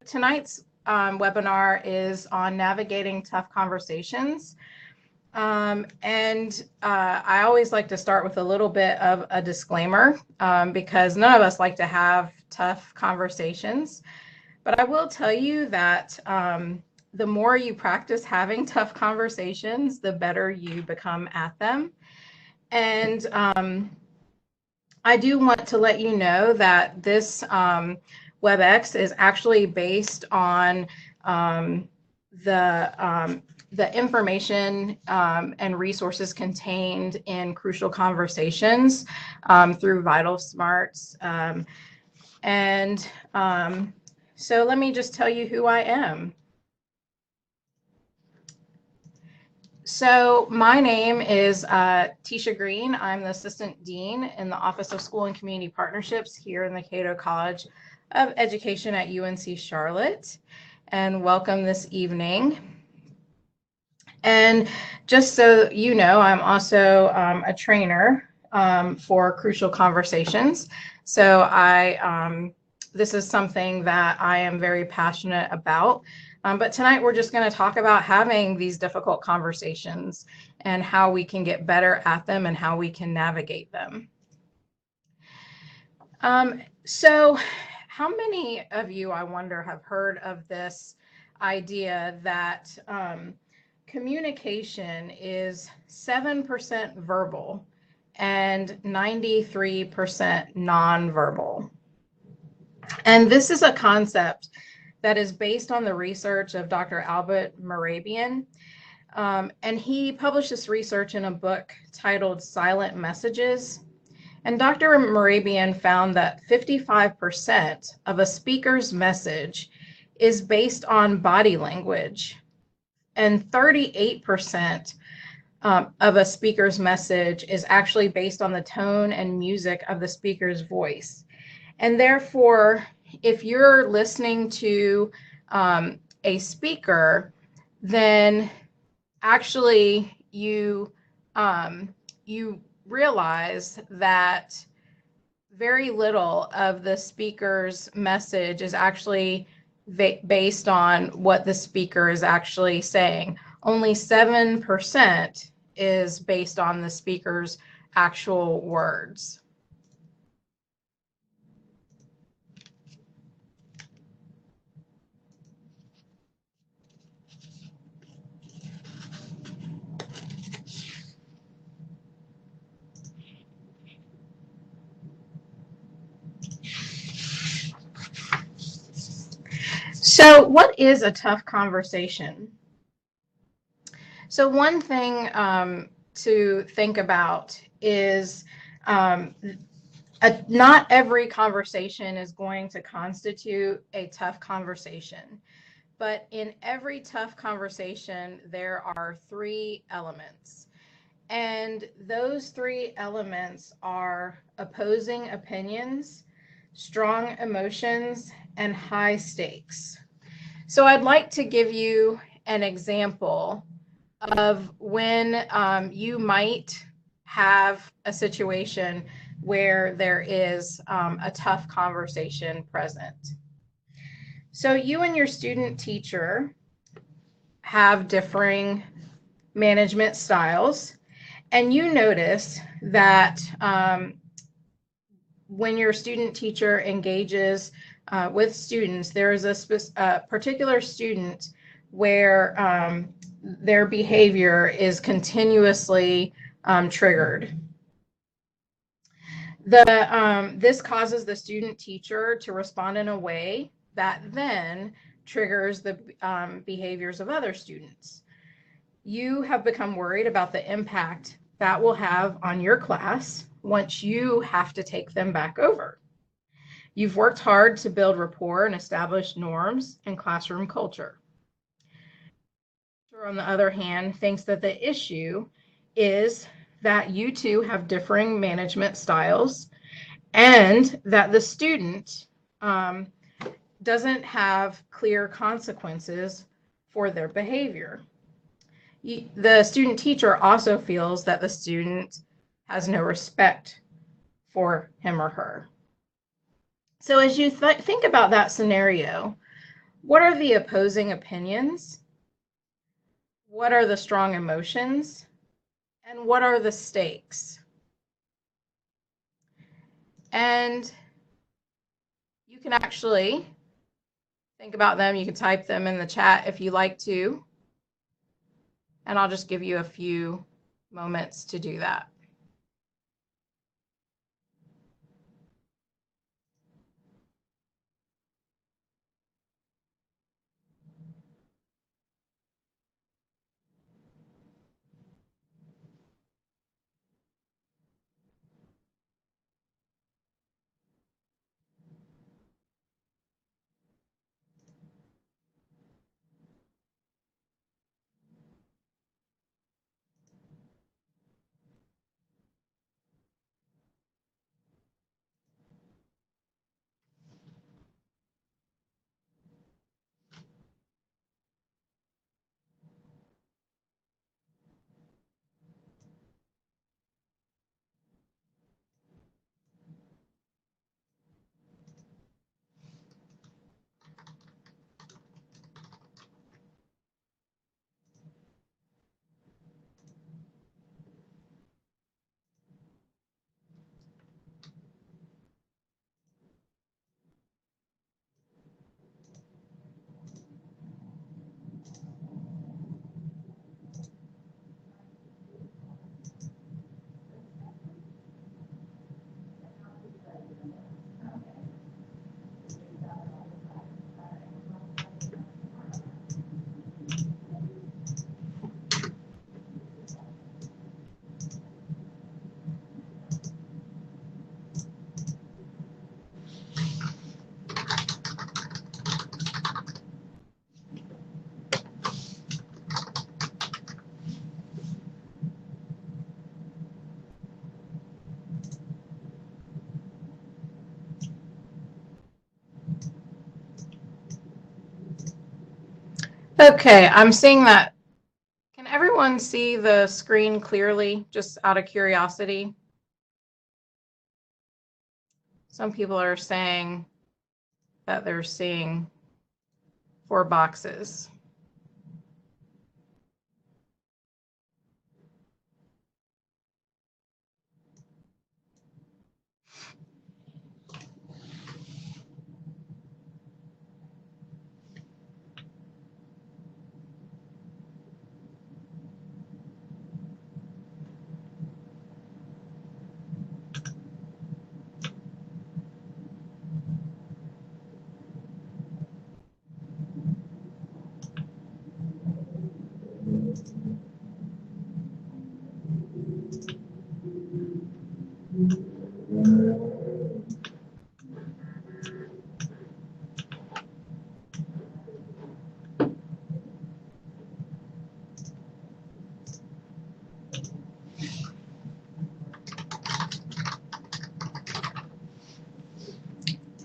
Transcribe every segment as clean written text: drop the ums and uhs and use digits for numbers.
Tonight's webinar is on navigating tough conversations. I always like to start with a little bit of a disclaimer because none of us like to have tough conversations. But I will tell you that the more you practice having tough conversations, the better you become at them. And I do want to let you know that this WebEx is actually based on the information and resources contained in Crucial Conversations through Vital Smarts. So let me just tell you who I am. So my name is Tisha Green. I'm the Assistant Dean in the Office of School and Community Partnerships here in the Cato College of Education at UNC Charlotte. And welcome this evening. And just so you know, I'm also a trainer for Crucial Conversations. So this is something that I am very passionate about. But tonight we're just going to talk about having these difficult conversations and how we can get better at them and how we can navigate them. So how many of you, I wonder, have heard of this idea that communication is 7% verbal and 93% nonverbal? And this is a concept that is based on the research of Dr. Albert Mehrabian. And he published this research in a book titled Silent Messages. And Dr. Mehrabian found that 55% of a speaker's message is based on body language, and 38% of a speaker's message is actually based on the tone and music of the speaker's voice. And therefore, if you're listening to a speaker, then actually you realize that very little of the speaker's message is actually based on what the speaker is actually saying. Only 7% is based on the speaker's actual words. So what is a tough conversation? So one thing to think about is not every conversation is going to constitute a tough conversation. But in every tough conversation, there are 3 elements. And those 3 elements are opposing opinions, strong emotions, and high stakes. So I'd like to give you an example of when you might have a situation where there is a tough conversation present. So you and your student teacher have differing management styles, and you notice that when your student teacher engages with students, there is a particular student where their behavior is continuously triggered. This causes the student teacher to respond in a way that then triggers the behaviors of other students. You have become worried about the impact that will have on your class once you have to take them back over. You've worked hard to build rapport and establish norms and classroom culture. On the other hand, thinks that the issue is that you two have differing management styles and that the student doesn't have clear consequences for their behavior. The student teacher also feels that the student has no respect for him or her. So as you think about that scenario, What are the opposing opinions? What are the strong emotions? And what are the stakes? And you can actually think about them. You can type them in the chat if you like to. And I'll just give you a few moments to do that. Okay, I'm seeing that. Can everyone see the screen clearly, just out of curiosity? Some people are saying that they're seeing 4 boxes.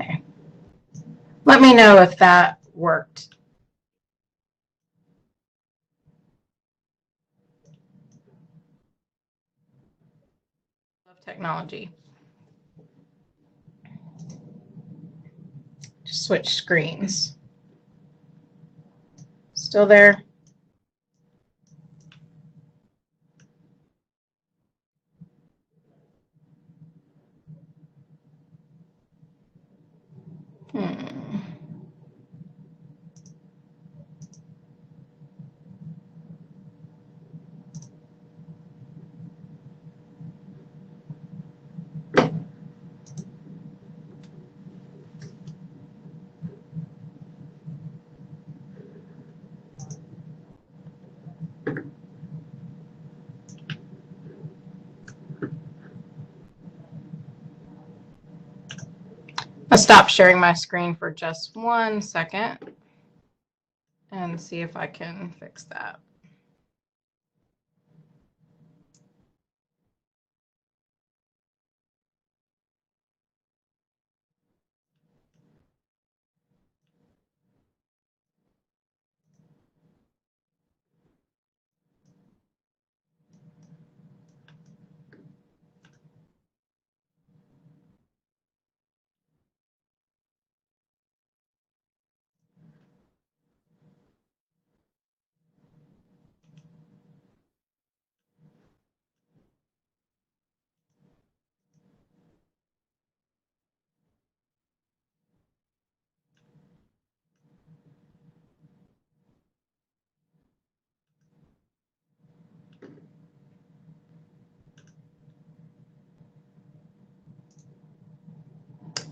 Okay. Let me know if that worked. Love technology. Just switch screens. Still there? I'll stop sharing my screen for just 1 second and see if I can fix that.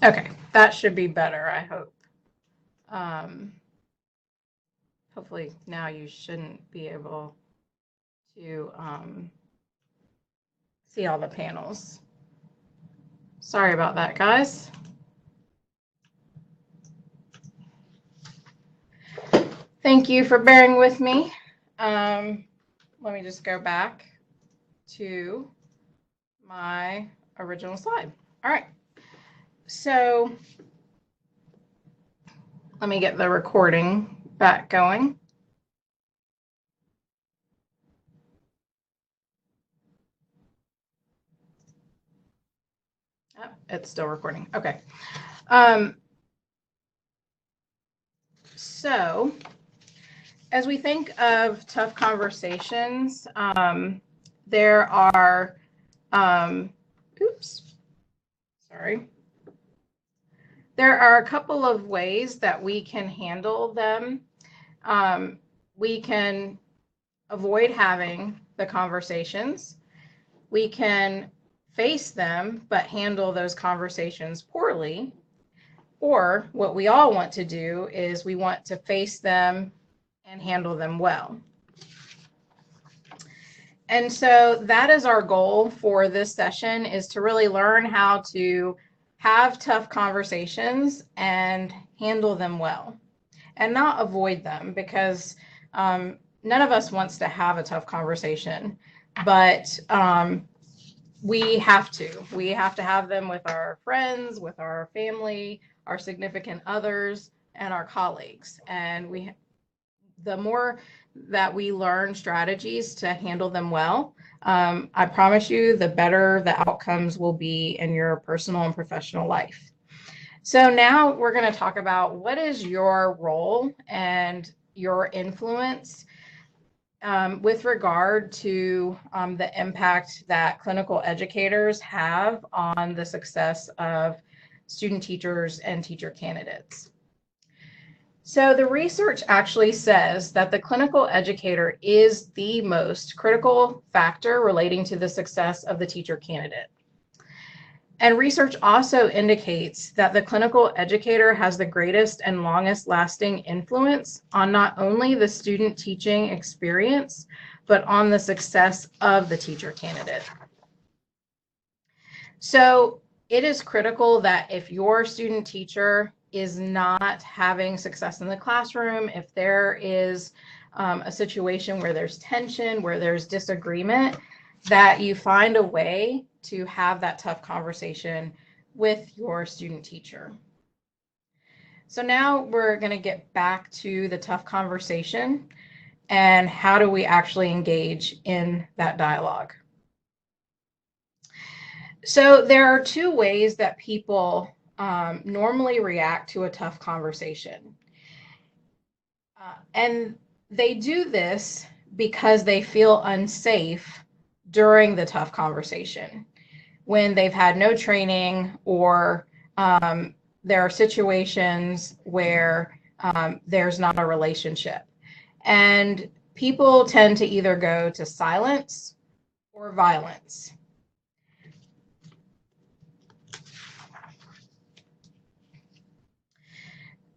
Okay, that should be better, I hope. Hopefully now you shouldn't be able to see all the panels. Sorry about that, guys. Thank you for bearing with me. Let me just go back to my original slide. All right. So let me get the recording back going. Oh, it's still recording. Okay. So as we think of tough conversations, there are, there are a couple of ways that we can handle them. We can avoid having the conversations. We can face them, but handle those conversations poorly. Or what we all want to do is we want to face them and handle them well. And so that is our goal for this session, is to really learn how to have tough conversations and handle them well and not avoid them, because none of us wants to have a tough conversation, but we have to have them with our friends, with our family, our significant others, and our colleagues. And the more that we learn strategies to handle them well, I promise you, the better the outcomes will be in your personal and professional life. So now we're going to talk about what is your role and your influence with regard to the impact that clinical educators have on the success of student teachers and teacher candidates. So the research actually says that the clinical educator is the most critical factor relating to the success of the teacher candidate. And research also indicates that the clinical educator has the greatest and longest lasting influence on not only the student teaching experience, but on the success of the teacher candidate. So it is critical that if your student teacher is not having success in the classroom, if there is a situation where there's tension, where there's disagreement, that you find a way to have that tough conversation with your student teacher. So now we're going to get back to the tough conversation and how do we actually engage in that dialogue. So there are two ways that people normally react to a tough conversation. And they do this because they feel unsafe during the tough conversation, when they've had no training, or there are situations where there's not a relationship. And people tend to either go to silence or violence.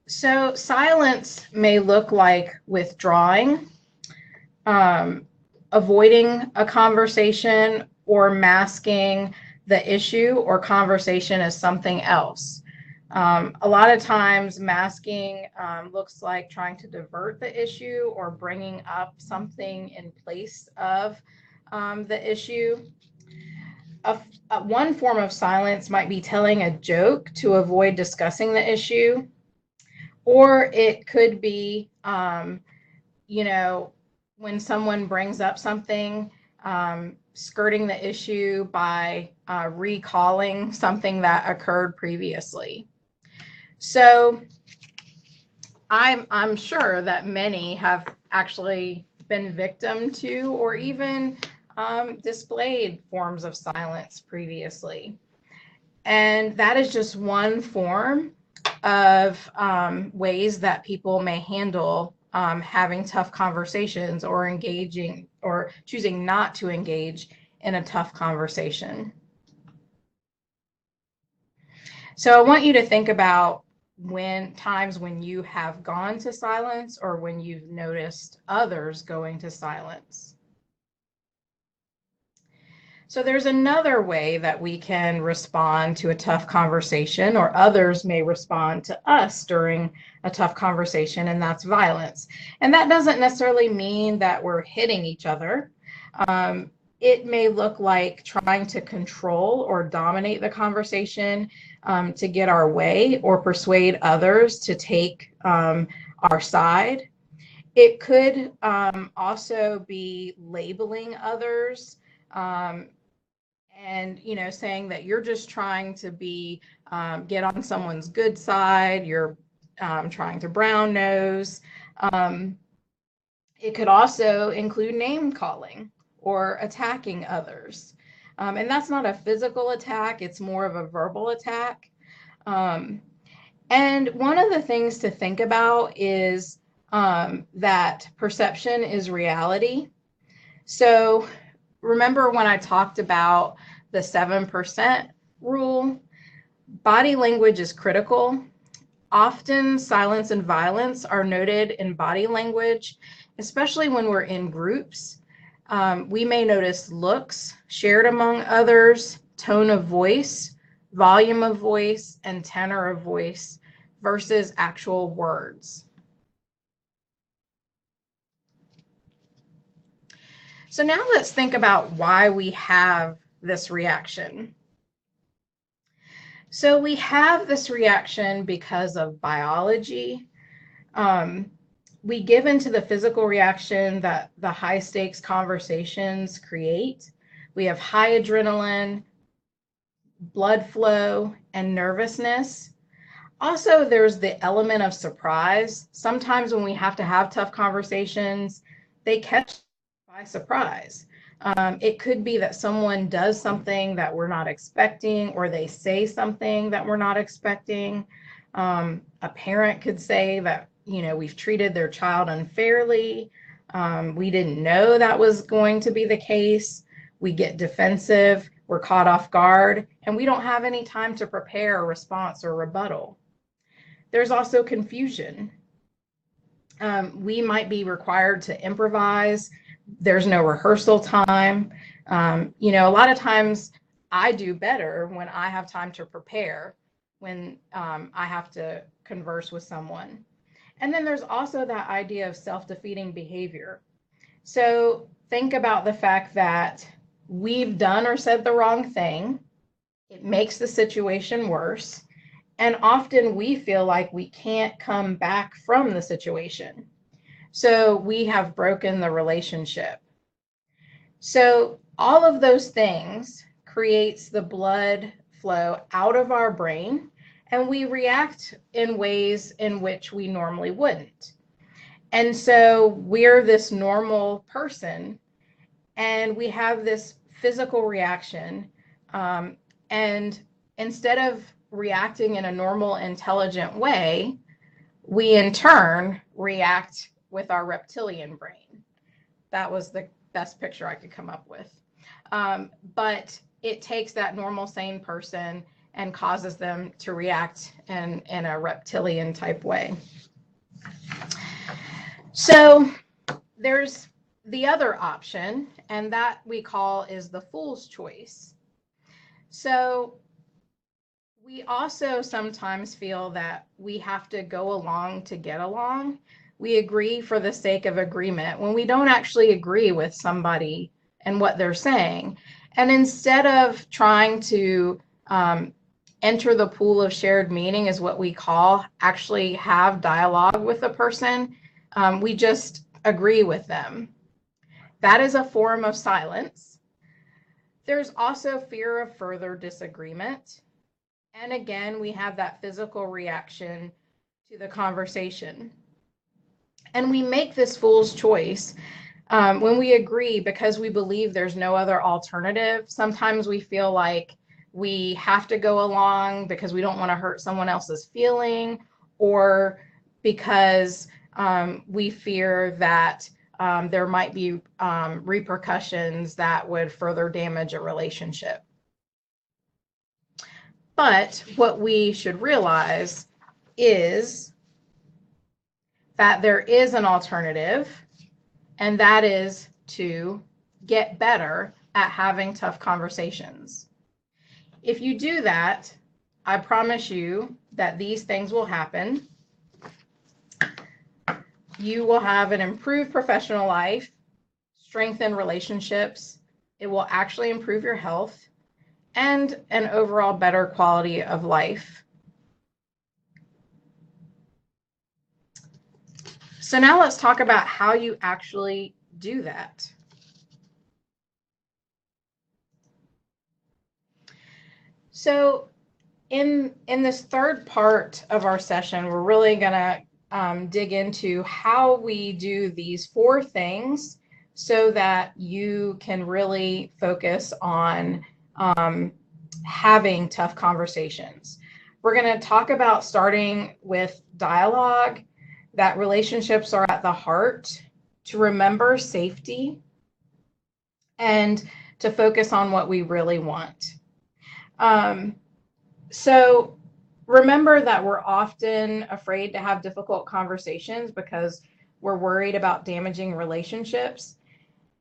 So silence may look like withdrawing, avoiding a conversation, or masking the issue or conversation as something else. A lot of times masking looks like trying to divert the issue or bringing up something in place of the issue. One form of silence might be telling a joke to avoid discussing the issue. Or it could be, when someone brings up something, skirting the issue by recalling something that occurred previously. So I'm sure that many have actually been victim to, or even displayed forms of silence previously. And that is just one form of ways that people may handle having tough conversations, or engaging or choosing not to engage in a tough conversation. So I want you to think about times when you have gone to silence or when you've noticed others going to silence. So there's another way that we can respond to a tough conversation, or others may respond to us during a tough conversation, and that's violence. And that doesn't necessarily mean that we're hitting each other. It may look like trying to control or dominate the conversation to get our way or persuade others to take our side. It could also be labeling others and saying that you're just trying to be get on someone's good side. You're trying to brown nose. It could also include name calling or attacking others. And that's not a physical attack, it's more of a verbal attack. And one of the things to think about is that perception is reality. So remember when I talked about the 7% rule? Body language is critical. Often silence and violence are noted in body language, especially when we're in groups. We may notice looks shared among others, tone of voice, volume of voice, and tenor of voice versus actual words. So now let's think about why we have this reaction. So we have this reaction because of biology. We give into the physical reaction that the high stakes conversations create. We have high adrenaline, blood flow, and nervousness. Also, there's the element of surprise. Sometimes when we have to have tough conversations, they catch by surprise. It could be that someone does something that we're not expecting, or they say something that we're not expecting. A parent could say that, we've treated their child unfairly. We didn't know that was going to be the case. We get defensive, we're caught off guard, and we don't have any time to prepare a response or rebuttal. There's also confusion. We might be required to improvise. There's no rehearsal time. A lot of times I do better when I have time to prepare, when I have to converse with someone. And then there's also that idea of self-defeating behavior. So think about the fact that we've done or said the wrong thing. It makes the situation worse. And often we feel like we can't come back from the situation. So we have broken the relationship. So all of those things creates the blood flow out of our brain, and we react in ways in which we normally wouldn't. And so we're this normal person, and we have this physical reaction. And instead of reacting in a normal, intelligent way, we in turn react with our reptilian brain. That was the best picture I could come up with. But it takes that normal, sane person and causes them to react in a reptilian type way. So there's the other option, and that we call is the fool's choice. So we also sometimes feel that we have to go along to get along. We agree for the sake of agreement when we don't actually agree with somebody and what they're saying. And instead of trying to enter the pool of shared meaning, is what we call actually have dialogue with a person, we just agree with them. That is a form of silence. There's also fear of further disagreement. And again, we have that physical reaction to the conversation. And we make this fool's choice when we agree because we believe there's no other alternative. Sometimes we feel like we have to go along because we don't want to hurt someone else's feeling, or because we fear that there might be repercussions that would further damage a relationship. But what we should realize is that there is an alternative, and that is to get better at having tough conversations. If you do that, I promise you that these things will happen. You will have an improved professional life, strengthen relationships. It will actually improve your health and an overall better quality of life. So now let's talk about how you actually do that. So in this third part of our session, we're really going to dig into how we do these 4 things so that you can really focus on having tough conversations. We're going to talk about starting with dialogue, that relationships are at the heart, to remember safety, and to focus on what we really want. So remember that we're often afraid to have difficult conversations because we're worried about damaging relationships.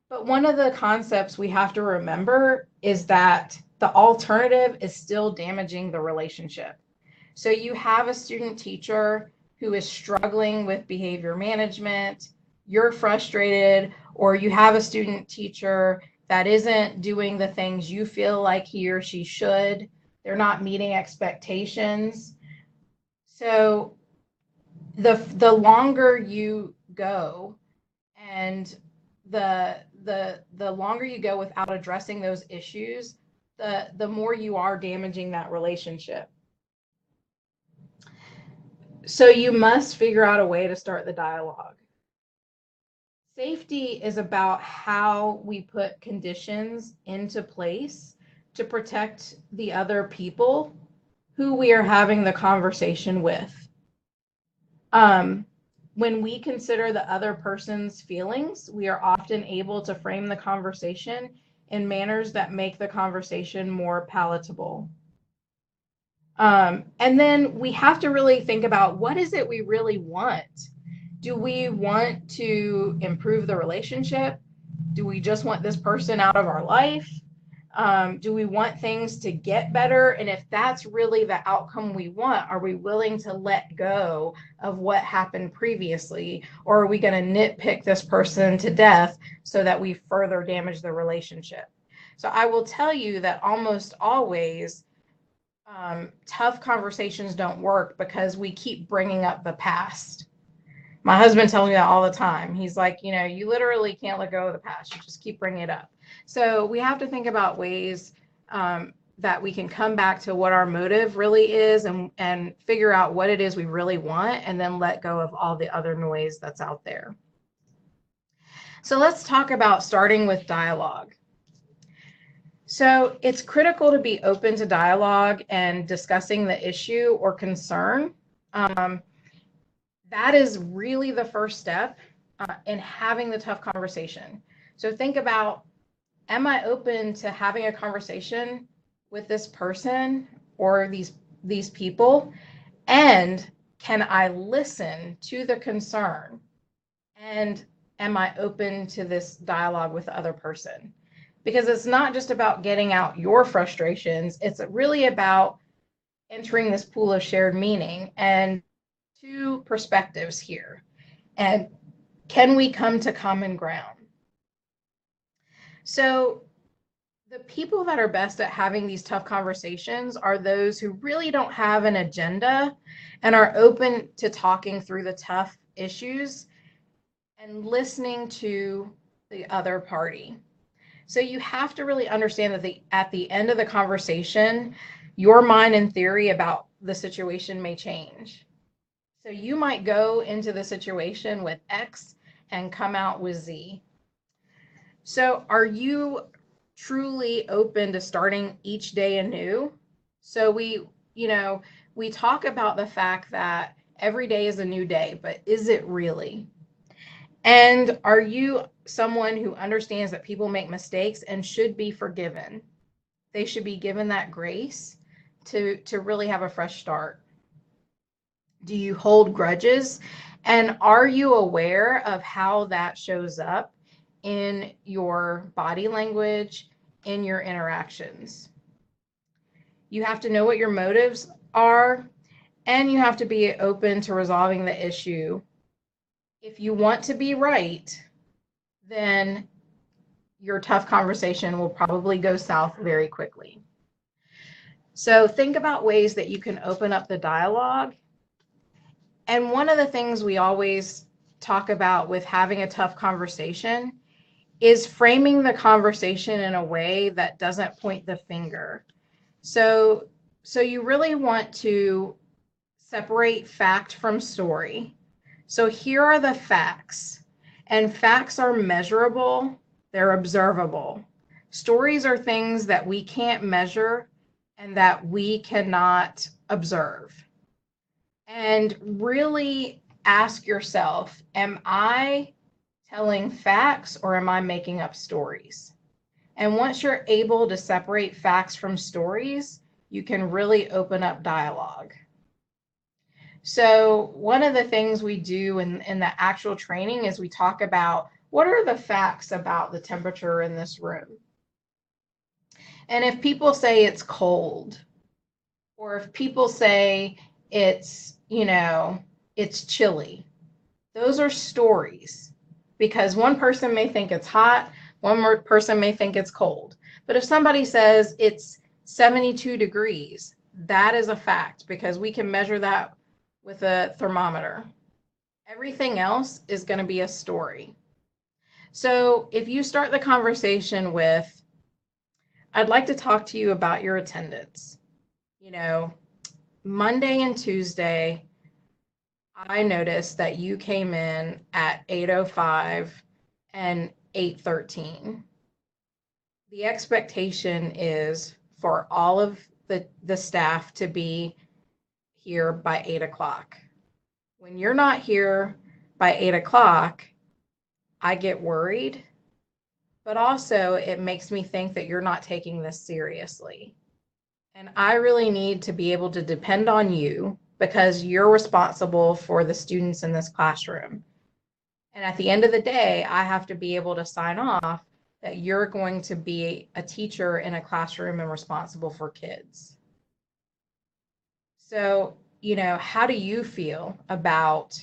But one of the concepts we have to remember is that the alternative is still damaging the relationship. So you have a student teacher who is struggling with behavior management, you're frustrated, or you have a student teacher that isn't doing the things you feel like he or she should. They're not meeting expectations. So the longer you go and the longer you go without addressing those issues, the more you are damaging that relationship. So you must figure out a way to start the dialogue. Safety is about how we put conditions into place to protect the other people who we are having the conversation with. When we consider the other person's feelings, we are often able to frame the conversation in manners that make the conversation more palatable. And then we have to really think about, what is it we really want? Do we want to improve the relationship? Do we just want this person out of our life? Do we want things to get better? And if that's really the outcome we want, are we willing to let go of what happened previously? Or are we going to nitpick this person to death so that we further damage the relationship? So I will tell you that almost always tough conversations don't work because we keep bringing up the past. My husband tells me that all the time. He's like, you literally can't let go of the past. You just keep bringing it up. So we have to think about ways that we can come back to what our motive really is and figure out what it is we really want, and then let go of all the other noise that's out there. So let's talk about starting with dialogue. So it's critical to be open to dialogue and discussing the issue or concern. That is really the first step in having the tough conversation. So think about, am I open to having a conversation with this person or these people? And can I listen to the concern? And am I open to this dialogue with the other person? Because it's not just about getting out your frustrations. It's really about entering this pool of shared meaning and 2 perspectives here. And can we come to common ground? So the people that are best at having these tough conversations are those who really don't have an agenda and are open to talking through the tough issues and listening to the other party. So you have to really understand that at the end of the conversation, your mind and theory about the situation may change. So you might go into the situation with X and come out with Z. So are you truly open to starting each day anew? So we talk about the fact that every day is a new day, but is it really? And are you someone who understands that people make mistakes and should be forgiven? They should be given that grace to really have a fresh start? Do you hold grudges? And are you aware of how that shows up in your body language, in your interactions? You have to know what your motives are, and you have to be open to resolving the issue. If you want to be right, then your tough conversation will probably go south very quickly. So think about ways that you can open up the dialogue. And one of the things we always talk about with having a tough conversation is framing the conversation in a way that doesn't point the finger. So you really want to separate fact from story. So here are the facts, and facts are measurable, they're observable. Stories are things that we can't measure and that we cannot observe. And really ask yourself, am I telling facts or am I making up stories? And once you're able to separate facts from stories, you can really open up dialogue. So one of the things we do in the actual training is we talk about what are the facts about the temperature in this room. And if people say it's cold, or if people say it's, it's chilly, those are stories, because one person may think it's hot, one more person may think it's cold. But if somebody says it's 72 degrees, that is a fact, because we can measure that with a thermometer. Everything else is going to be a story. So if you start the conversation with, I'd like to talk to you about your attendance. Monday and Tuesday, I noticed that you came in at 8:05 and 8:13. The expectation is for all of the staff to be here by 8 o'clock. When you're not here by 8 o'clock, I get worried, but also it makes me think that you're not taking this seriously. And I really need to be able to depend on you, because you're responsible for the students in this classroom. And at the end of the day, I have to be able to sign off that you're going to be a teacher in a classroom and responsible for kids. So, how do you feel about,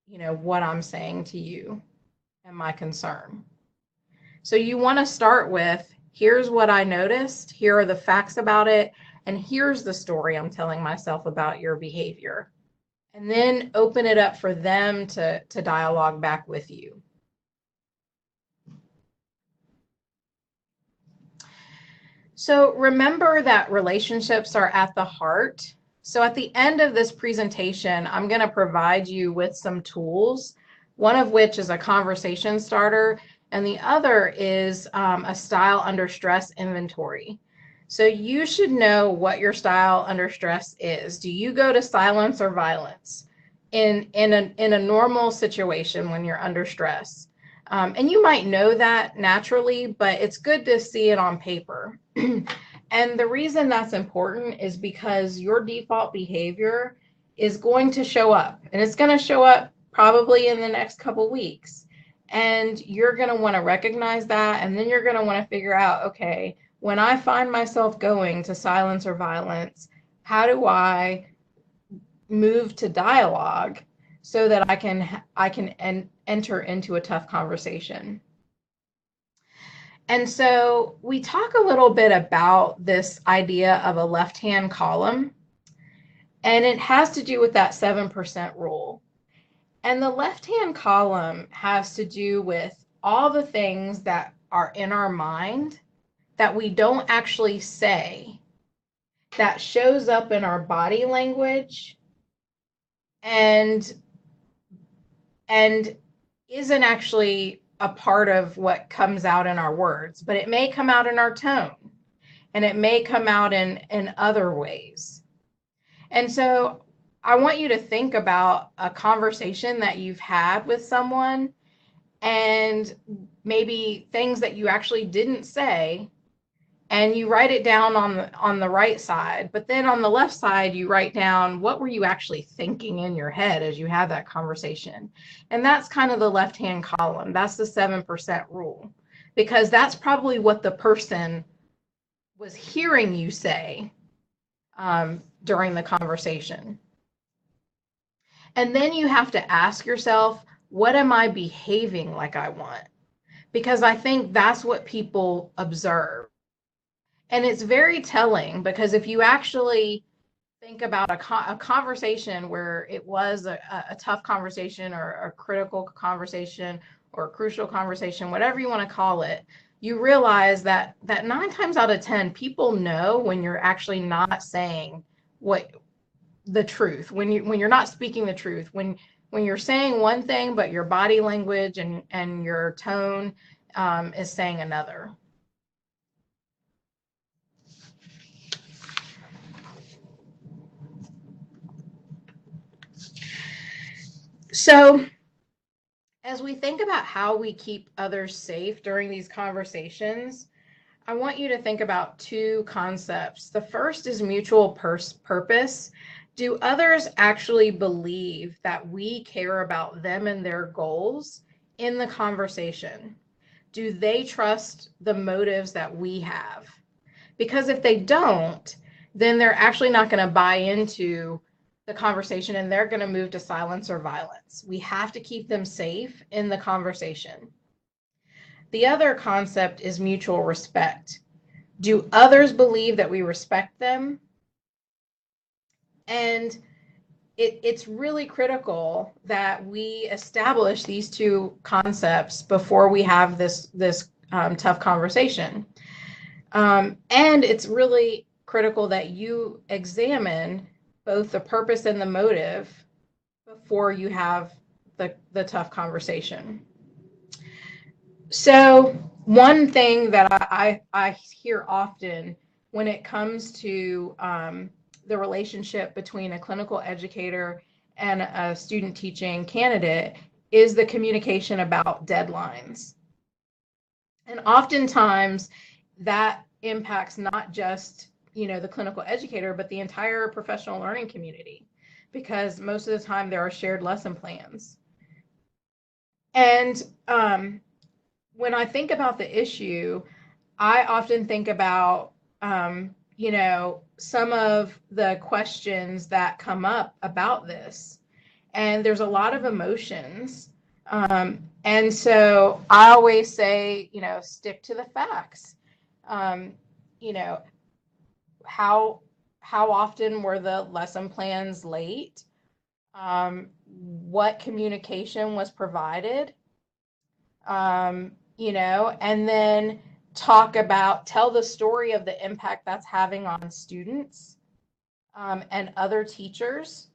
what I'm saying to you and my concern? So you want to start with, here's what I noticed, here are the facts about it, and here's the story I'm telling myself about your behavior. And then open it up for them to dialogue back with you. So remember that relationships are at the heart. So at the end of this presentation, I'm going to provide you with some tools, one of which is a conversation starter, and the other is a style under stress inventory. So you should know what your style under stress is. Do you go to silence or violence in a normal situation when you're under stress? And you might know that naturally, but it's good to see it on paper. And the reason that's important is because your default behavior is going to show up, and it's going to show up probably in the next couple weeks. And you're going to want to recognize that, and then you're going to want to figure out, okay, when I find myself going to silence or violence, how do I move to dialogue so that I can enter into a tough conversation? And so we talk a little bit about this idea of a left-hand column, and it has to do with that 7% rule. And the left-hand column has to do with all the things that are in our mind that we don't actually say, that shows up in our body language and isn't actually a part of what comes out in our words, but it may come out in our tone, and it may come out in other ways. And so I want you to think about a conversation that you've had with someone, and maybe things that you actually didn't say, and you write it down on the right side, but then on the left side you write down what were you actually thinking in your head as you had that conversation. And that's kind of the left hand column. That's the 7% rule, because that's probably what the person was hearing you say during the conversation. And then you have to ask yourself, what am I behaving like I want? Because I think that's what people observe. And it's very telling, because if you actually think about a conversation where it was a tough conversation or a critical conversation or a crucial conversation, whatever you want to call it, you realize that 9 times out of 10 people know when you're actually not saying what the truth, when you're not speaking the truth, when you're saying one thing but your body language and your tone is saying another. So as we think about how we keep others safe during these conversations, I want you to think about 2 concepts. The first is mutual purpose. Do others actually believe that we care about them and their goals in the conversation? Do they trust the motives that we have? Because if they don't, then they're actually not going to buy into the conversation, and they're going to move to silence or violence. We have to keep them safe in the conversation. The other concept is mutual respect. Do others believe that we respect them? And it's really critical that we establish these 2 concepts before we have this tough conversation. And it's really critical that you examine both the purpose and the motive before you have the tough conversation. So one thing that I hear often when it comes to the relationship between a clinical educator and a student teaching candidate is the communication about deadlines. And oftentimes that impacts not just the clinical educator, but the entire professional learning community, because most of the time there are shared lesson plans. And when I think about the issue, I often think about some of the questions that come up about this, and there's a lot of emotions. And so I always say, stick to the facts. How often were the lesson plans late? What communication was provided? And then tell the story of the impact that's having on students and other teachers.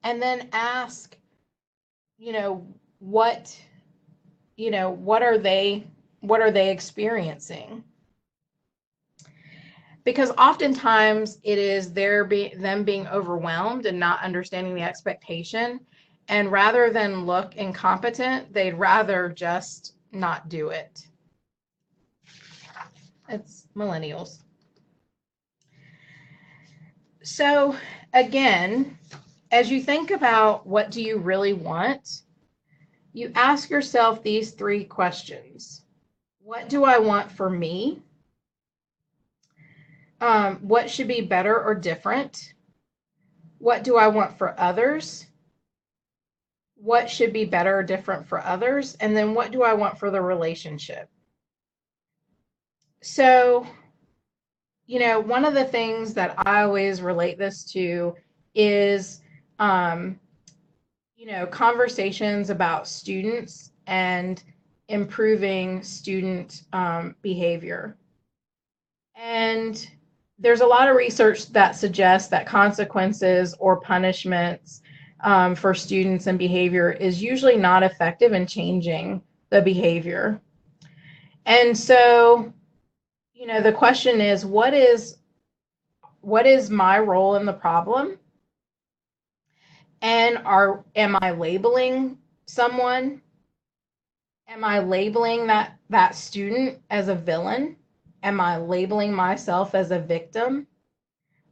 And then ask, what are they experiencing? Because oftentimes it is them being overwhelmed and not understanding the expectation. And rather than look incompetent, they'd rather just not do it. It's millennials. So again, as you think about what do you really want, you ask yourself these 3 questions. What do I want for me? What should be better or different? What do I want for others? What should be better or different for others? And then what do I want for the relationship? So, one of the things that I always relate this to is, conversations about students and improving student behavior. And there's a lot of research that suggests that consequences or punishments for students and behavior is usually not effective in changing the behavior. And so, the question is, what is my role in the problem? And am I labeling someone? Am I labeling that student as a villain, Am I labeling myself as a victim?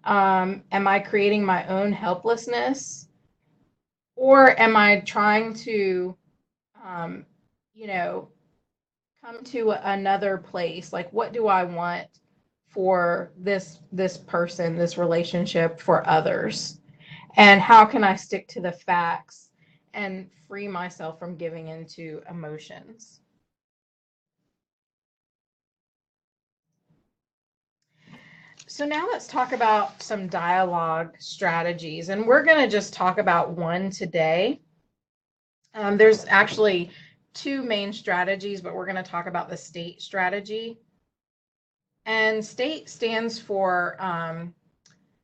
Am I creating my own helplessness? Or am I trying to, um, you know, come to another place? Like, what do I want for this person, this relationship, for others? And how can I stick to the facts and free myself from giving into emotions? So now let's talk about some dialogue strategies, and we're going to just talk about one today. There's actually two main strategies, but we're going to talk about the STATE strategy. And STATE stands for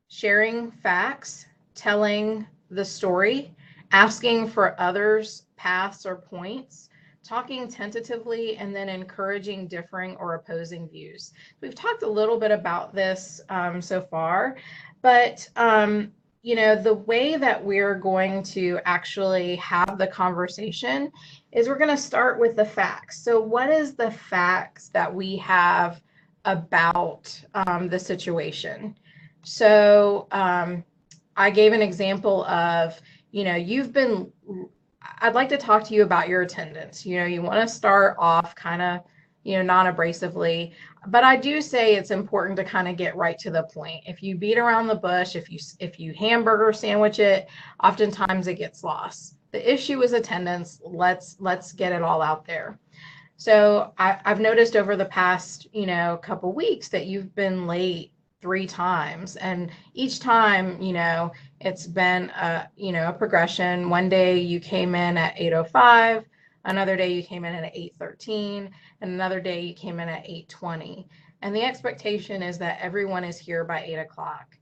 sharing facts, telling the story, asking for others' paths or points, talking tentatively, and then encouraging differing or opposing views. We've talked a little bit about this so far, but the way that we're going to actually have the conversation is we're going to start with the facts. So what is the facts that we have about the situation? So I gave an example of, I'd like to talk to you about your attendance. You want to start off kind of, non-abrasively, but I do say it's important to kind of get right to the point. If you beat around the bush, if you hamburger sandwich it, oftentimes it gets lost. The issue is attendance. Let's get it all out there. So I've noticed over the past, couple weeks that you've been late 3 times, and each time, it's been a progression. One day you came in at 8:05, another day you came in at 8:13, and another day you came in at 8:20. And the expectation is that everyone is here by 8 o'clock.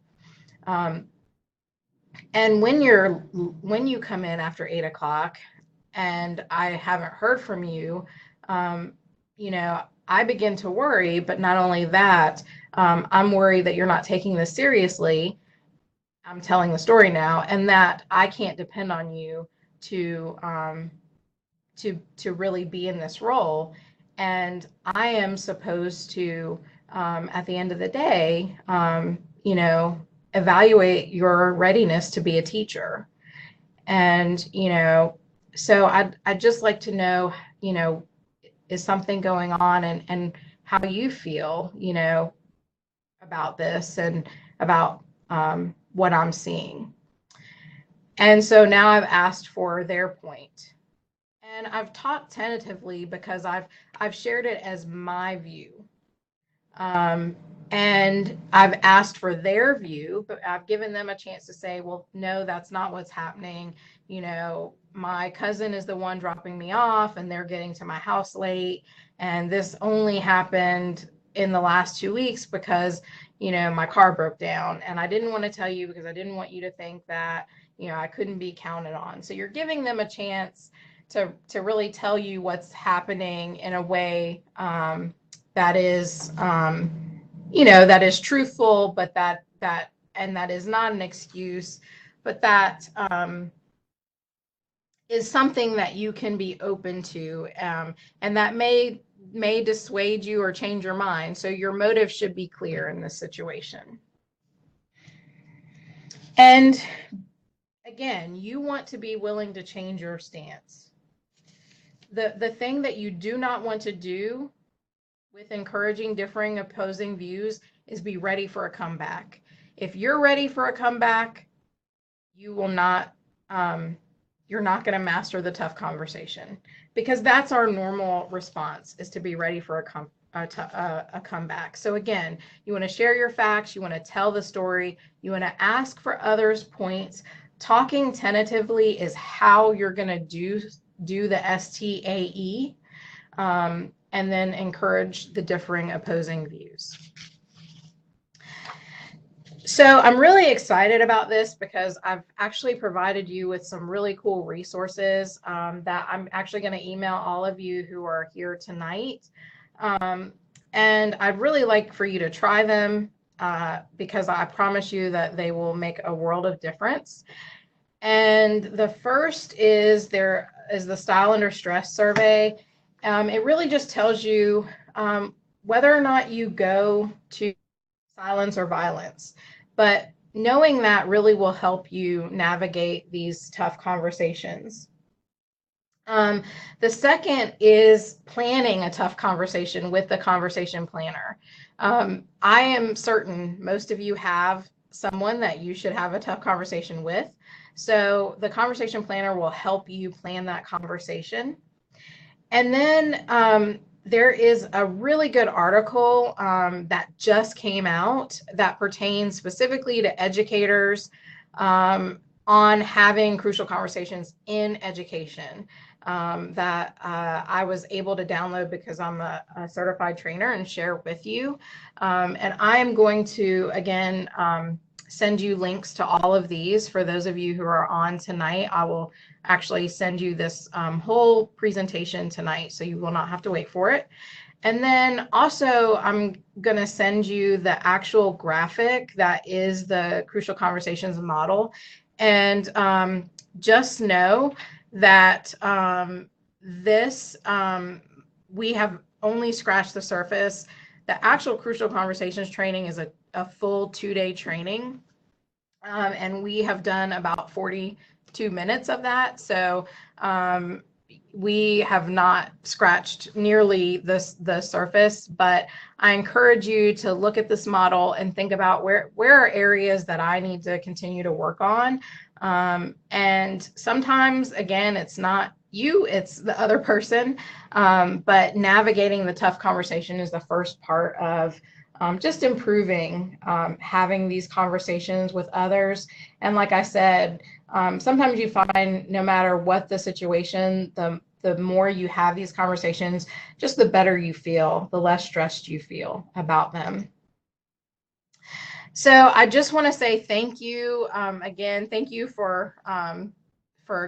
And when you come in after 8 o'clock and I haven't heard from you, I begin to worry. But not only that, I'm worried that you're not taking this seriously. I'm telling the story now, and that I can't depend on you to really be in this role. And I am supposed to, at the end of the day, evaluate your readiness to be a teacher. And, so I'd just like to know, is something going on, and how you feel, about this and about what I'm seeing. And so now I've asked for their point. And I've talked tentatively because I've shared it as my view. And I've asked for their view, but I've given them a chance to say, well, no, that's not what's happening. My cousin is the one dropping me off, and they're getting to my house late. And this only happened in the last 2 weeks because, my car broke down. And I didn't want to tell you because I didn't want you to think that, I couldn't be counted on. So you're giving them a chance to really tell you what's happening in a way that is, that is truthful, but that is not an excuse, but that is something that you can be open to, and that may dissuade you or change your mind. So your motive should be clear in this situation. And again, you want to be willing to change your stance. The thing that you do not want to do with encouraging differing, opposing views is be ready for a comeback. If you're ready for a comeback, you will not, you're not going to master the tough conversation, because that's our normal response, is to be ready for a comeback. So again, you want to share your facts, you want to tell the story, you want to ask for others' points. Talking tentatively is how you're going to do the STAE, and then encourage the differing, opposing views. So I'm really excited about this because I've actually provided you with some really cool resources that I'm actually going to email all of you who are here tonight. And I'd really like for you to try them because I promise you that they will make a world of difference. And the first is the Style Under Stress survey. It really just tells you whether or not you go to silence or violence, but knowing that really will help you navigate these tough conversations. Um, the second is planning a tough conversation with the conversation planner. I am certain most of you have someone that you should have a tough conversation with. So the conversation planner will help you plan that conversation. And then there is a really good article that just came out that pertains specifically to educators on having crucial conversations in education that I was able to download because I'm a certified trainer and share with you. And I am going to, again, send you links to all of these. For those of you who are on tonight, I will actually send you this whole presentation tonight, so you will not have to wait for it. And then also, I'm going to send you the actual graphic that is the Crucial Conversations model. And just know that we have only scratched the surface. The actual Crucial Conversations training is a full 2-day training. And we have done about 42 minutes of that. So we have not scratched nearly the surface, but I encourage you to look at this model and think about where are areas that I need to continue to work on. And sometimes, again, it's not you, it's the other person. But navigating the tough conversation is the first part of just improving, having these conversations with others. And like I said, sometimes you find no matter what the situation, the more you have these conversations, just the better you feel, the less stressed you feel about them. So I just want to say thank you again. Thank you for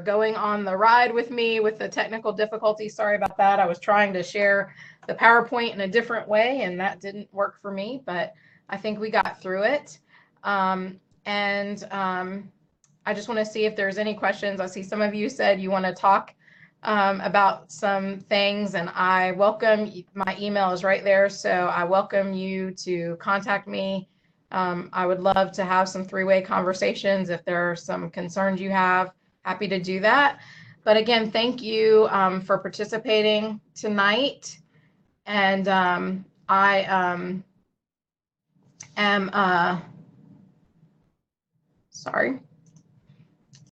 going on the ride with me with the technical difficulties. Sorry about that. I was trying to share the PowerPoint in a different way, and that didn't work for me, but I think we got through it. I just want to see if there's any questions. I see some of you said you want to talk about some things, and I welcome, my email is right there, so I welcome you to contact me. I would love to have some three-way conversations if there are some concerns you have. Happy to do that. But again, thank you for participating tonight. And I am, sorry.